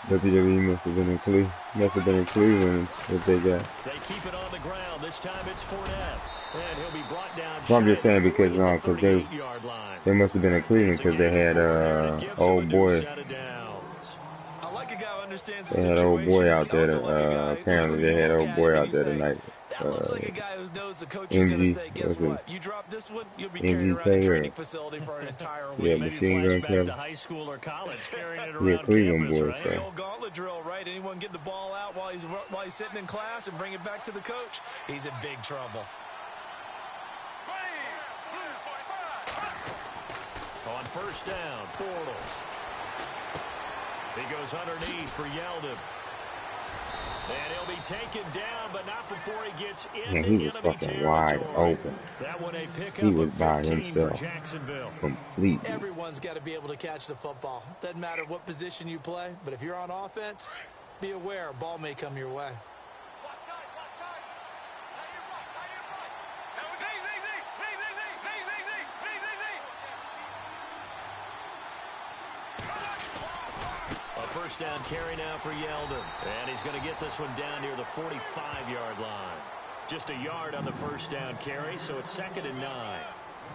WWE must have been in Cleveland. Must have been in Cleveland if they got. They keep it on the ground. This time it's Fournette. And he'll be brought down. So I'm just saying because they must have been in Cleveland because they had old boy. I like a guy who understands the They had old boy out there. Apparently they had old boy out there tonight. That looks like a guy who knows the coach is going to say, guess what? You drop this one, you'll be carried around the training facility for an entire week. Yeah, Maybe machine gun flashback to Kevin. high school or college, carrying it Yeah, around Cleveland campus, boys. right? The old gauntlet drill, right? Anyone get the ball out while he's sitting in class and bring it back to the coach? He's in big trouble. On first down, Bortles. He goes underneath for Yeldon. And he'll be taken down, but not before he gets in. Yeah, he was fucking wide open. That one a pickup He was of by 15 for himself. Jacksonville. Completely. Everyone's got to be able to catch the football. Doesn't matter what position you play, but if you're on offense, be aware a ball may come your way. First down carry now for Yeldon. And he's going to get this one down near the 45-yard line. Just a yard on the first down carry, so it's 2nd and 9.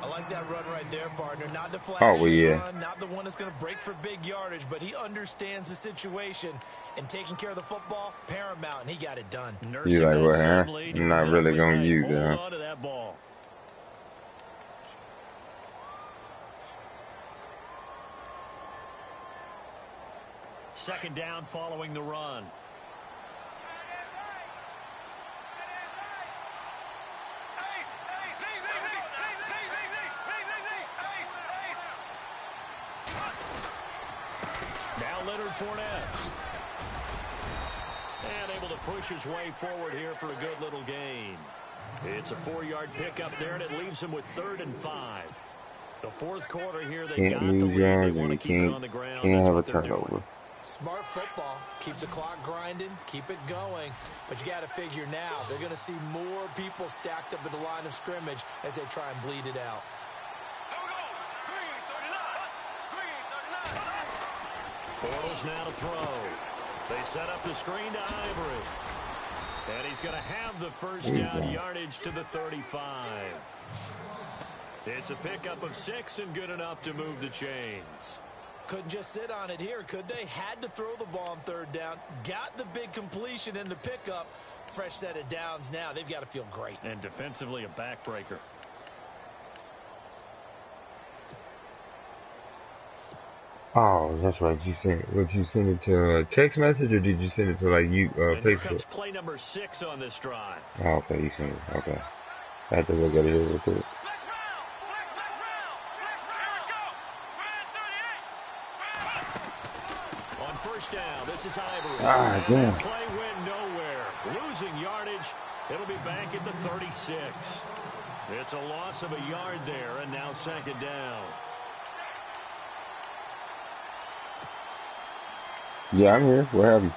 I like that run right there, partner. Not the flashiest run, not the one that's going to break for big yardage, but he understands the situation, and taking care of the football, paramount, and he got it done. You like, what, huh? I'm not really going to use it, huh? Hold on to that ball. Second down following the run. Now Leonard Fournette. And able to push his way forward here for a good little gain. It's a 4-yard pickup there, and it leaves them with 3rd and 5. The fourth quarter here, they Can't got the lose lead. They yards want and to you keep it on the ground. can't That's have a what they're doing. turnover. Smart football. Keep the clock grinding. Keep it going. But you got to figure now, they're going to see more people stacked up at the line of scrimmage as they try and bleed it out. Bortles now to throw. They set up the screen to Ivory. And he's going to have the first down yardage to the 35. It's a pickup of 6 and good enough to move the chains. Couldn't just sit on it here, could they? Had to throw the ball on 3rd down. Got the big completion in the pickup. Fresh set of downs now. They've got to feel great. And defensively, a backbreaker. Oh, that's right. Would you send it to a text message or did you send it to like you And here Facebook? comes play number 6 on this drive. Oh, okay, you sent it. Okay. I have to look at it real quick. On 1st down, this is Ivory. Ah, and damn. that play went nowhere. Losing yardage. It'll be back at the 36. It's a loss of a yard there, and now 2nd down. Yeah, I'm here. What happened?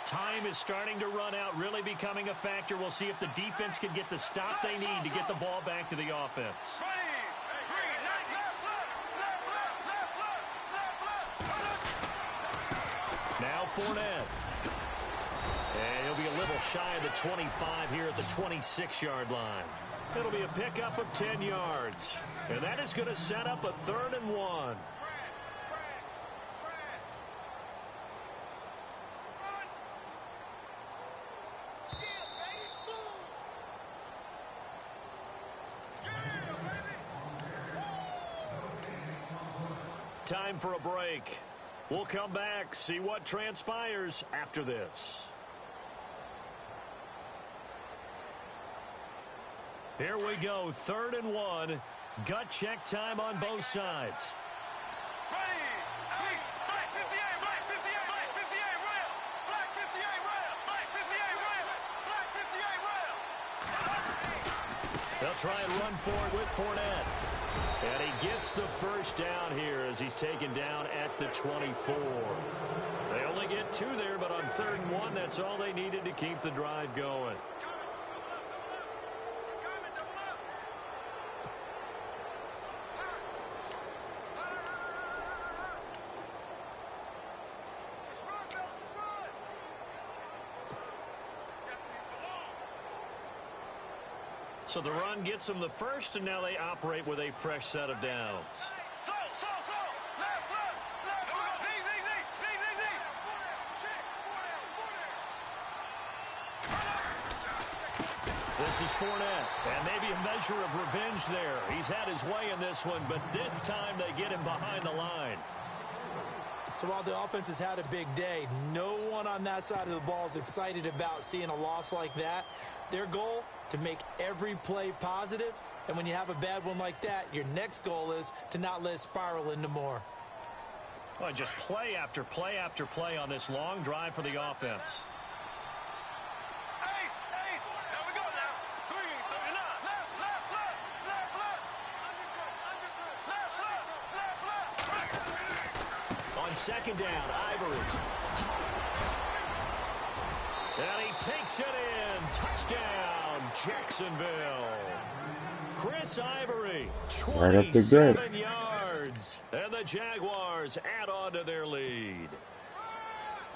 Time is starting to run out, really becoming a factor. We'll see if the defense can get the stop they need to get the ball back to the offense. Now Fournette. And he'll be a little shy of the 25 here at the 26-yard line. It'll be a pickup of 10 yards. And that is going to set up a 3rd and 1. Time for a break. We'll come back, see what transpires after this. Here we go, 3rd and 1. Gut check time on both sides. They'll try and run for it with Fournette. And he gets the first down here as he's taken down at the 24. They only get 2 there, but on 3rd and 1, that's all they needed to keep the drive going. So the run gets them the first, and now they operate with a fresh set of downs. This is Fournette, and maybe a measure of revenge there. He's had his way in this one, but this time they get him behind the line. So while the offense has had a big day, no one on that side of the ball is excited about seeing a loss like that. Their goal, to make every play positive. And when you have a bad one like that, your next goal is to not let it spiral into more. Well, just play after play after play on this long drive for the offense. On 2nd down, Ivory. And he takes it in. Touchdown, Jacksonville. Chris Ivory, Right up the gut. 27 yards. And the Jaguars add on to their lead.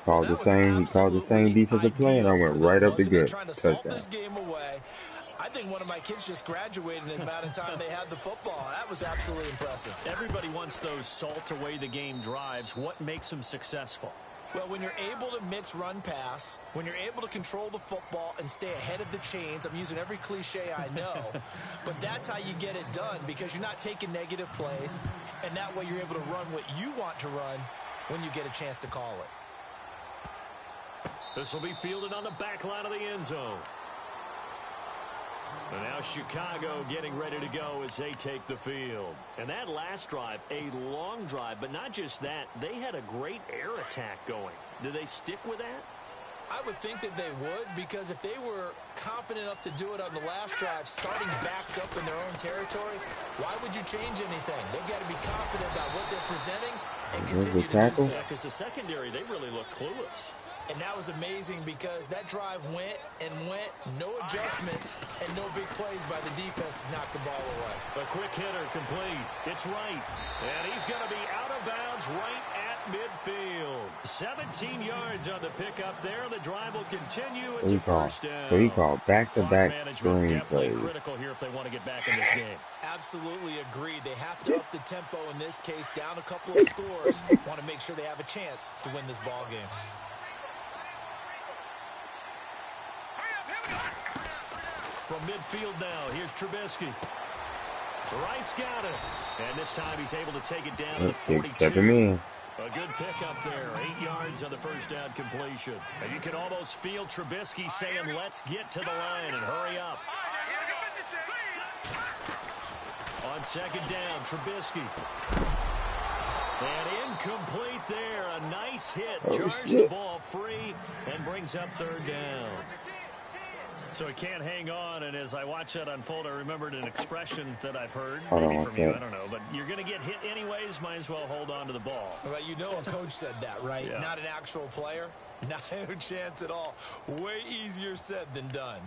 Called the same. He called the same defensive play, and I went right up the gut. Trying to salt Touchdown. this game away. I think one of my kids just graduated in the amount of time they had the football. That was absolutely impressive. Everybody wants those salt away the game drives. What makes them successful? Well, when you're able to mix run pass, when you're able to control the football and stay ahead of the chains, I'm using every cliche I know, but that's how you get it done because you're not taking negative plays, and that way you're able to run what you want to run when you get a chance to call it. This will be fielded on the back line of the end zone. And now Chicago getting ready to go as they take the field. And that last drive, a long drive, but not just that. They had a great air attack going. Do they stick with that? I would think that they would, because if they were confident enough to do it on the last drive, starting backed up in their own territory, why would you change anything? They've got to be confident about what they're presenting and continue to do so. Yeah, because the secondary, they really look clueless. And that was amazing because that drive went and went, no adjustments, and no big plays by the defense to knock the ball away. A quick hitter complete. It's right. And he's going to be out of bounds right at midfield. 17 yards on the pickup there. The drive will continue. It's a first down. So he called back-to-back screen definitely plays. critical here if they want to get back in this game. Absolutely agreed. They have to up the tempo in this case, down a couple of scores. Want to make sure they have a chance to win this ball game. From midfield now, here's Trubisky. Wright's got it. And this time he's able to take it down to the 42. Step him in. A good pickup there. 8 yards on the first down completion. And you can almost feel Trubisky saying, let's get to the line and hurry up. On second down, Trubisky. And incomplete there. A nice hit. Jars the ball free and brings up third down. So he can't hang on, and as I watch that unfold, I remembered an expression that I've heard, maybe from you, I don't know, but you're going to get hit anyways, might as well hold on to the ball. Well, you know a coach said that, right? Yeah. Not an actual player. Not a chance at all. Way easier said than done.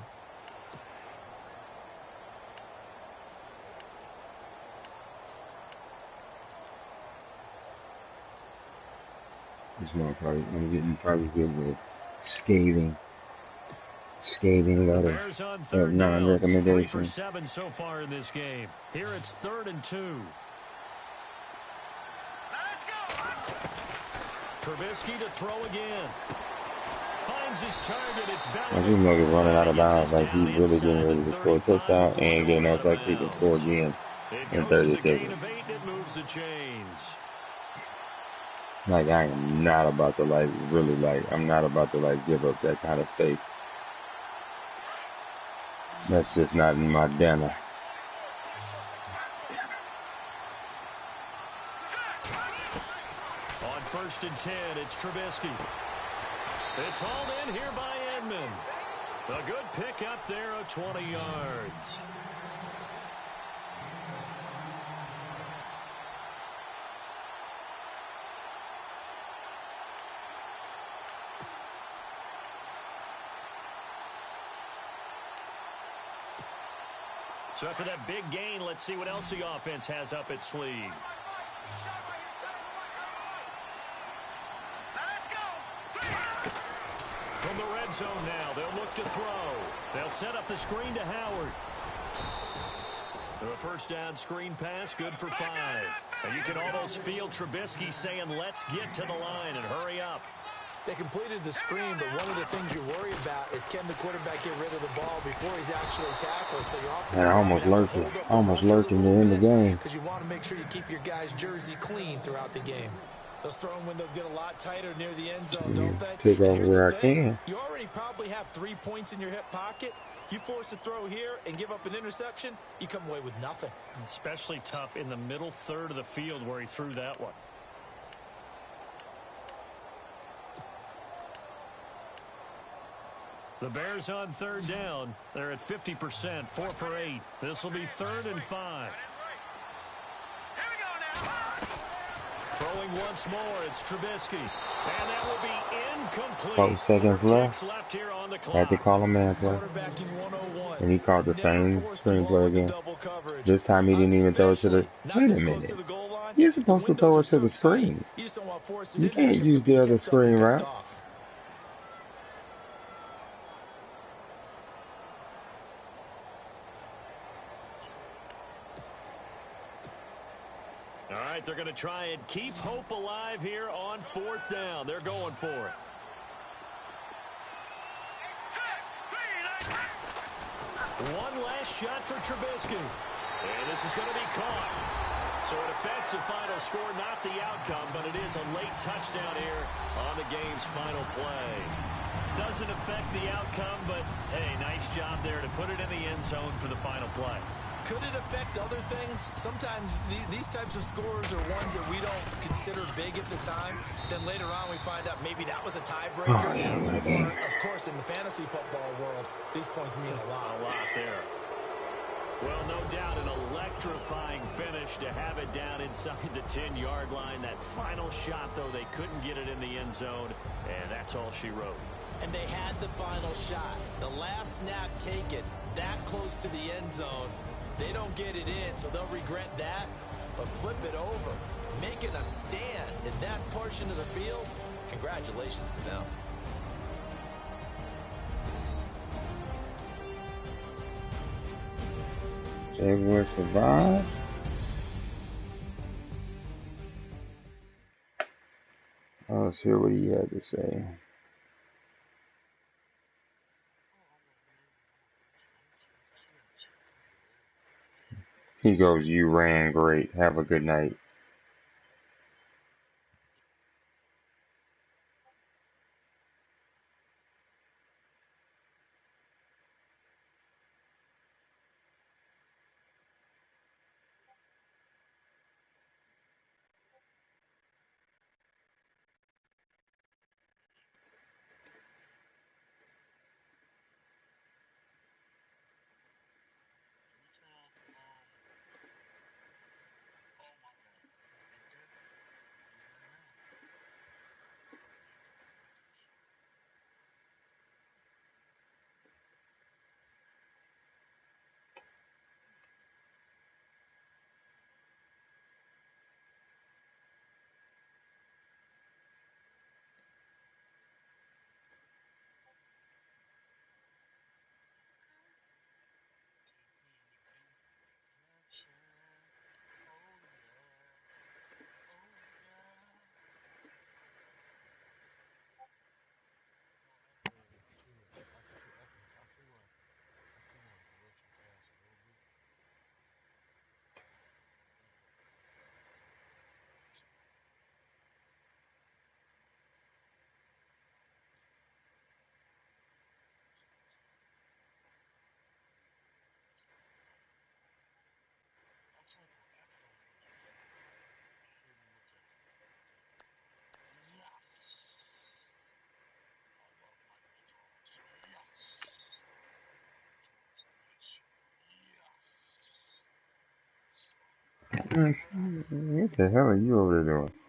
This motherfucker, I'm probably getting scathing letter of non-recommendation. 3 for 7 so far in this game. Here it's 3rd and 2. Let's go. Trubisky to throw again. Finds his target. It's I think Mugger's running out of bounds. Like he's really getting ready to score a touchdown and getting us like he can score again in 30 seconds. It moves the chains. Like I am not about to I'm not about to give up that kind of space. That's just not in my dinner. On 1st and 10, it's Trubisky. It's hauled in here by Edmond. A good pick up there of 20 yards. So after that big gain, let's see what else the offense has up its sleeve. Let's go. From the red zone now, they'll look to throw. They'll set up the screen to Howard. A first down screen pass, good for 5. And you can almost feel Trubisky saying, let's get to the line and hurry up. They completed the screen, but one of the things you worry about is can the quarterback get rid of the ball before he's actually tackled. So I almost lurked him in the game. Because you want to make sure you keep your guy's jersey clean throughout the game. Those throwing windows get a lot tighter near the end zone, don't they? Take over where I can. You already probably have 3 points in your hip pocket. You force a throw here and give up an interception, you come away with nothing. Especially tough in the middle third of the field where he threw that one. The Bears on 3rd down. They're at 50%, 4 for 8. This will be 3rd and 5. Throwing once more, it's Trubisky. And that will be incomplete. 12 seconds left. Here on the clock. Had to call a man play. And he called the same screenplay again. This time he didn't even throw it to the... Wait a minute. You're supposed to throw it to the screen. You can't use the other screen route. All right, they're going to try and keep hope alive here on 4th down. They're going for it. One last shot for Trubisky. And this is going to be caught. So a defensive final score, not the outcome, but it is a late touchdown here on the game's final play. Doesn't affect the outcome, but, hey, nice job there to put it in the end zone for the final play. Could it affect other things? Sometimes these types of scores are ones that we don't consider big at the time. Then later on we find out maybe that was a tiebreaker. Or, of course, in the fantasy football world, these points mean a lot. A lot there. Well, no doubt an electrifying finish to have it down inside the 10-yard line. That final shot, though, they couldn't get it in the end zone, and that's all she wrote. And they had the final shot. The last snap taken that close to the end zone. They don't get it in, so they'll regret that. But flip it over, making a stand in that portion of the field, congratulations to them. Jaguars survive. Let's hear what he had to say. He goes, "You ran great. Have a good night." What the hell are you over there doing?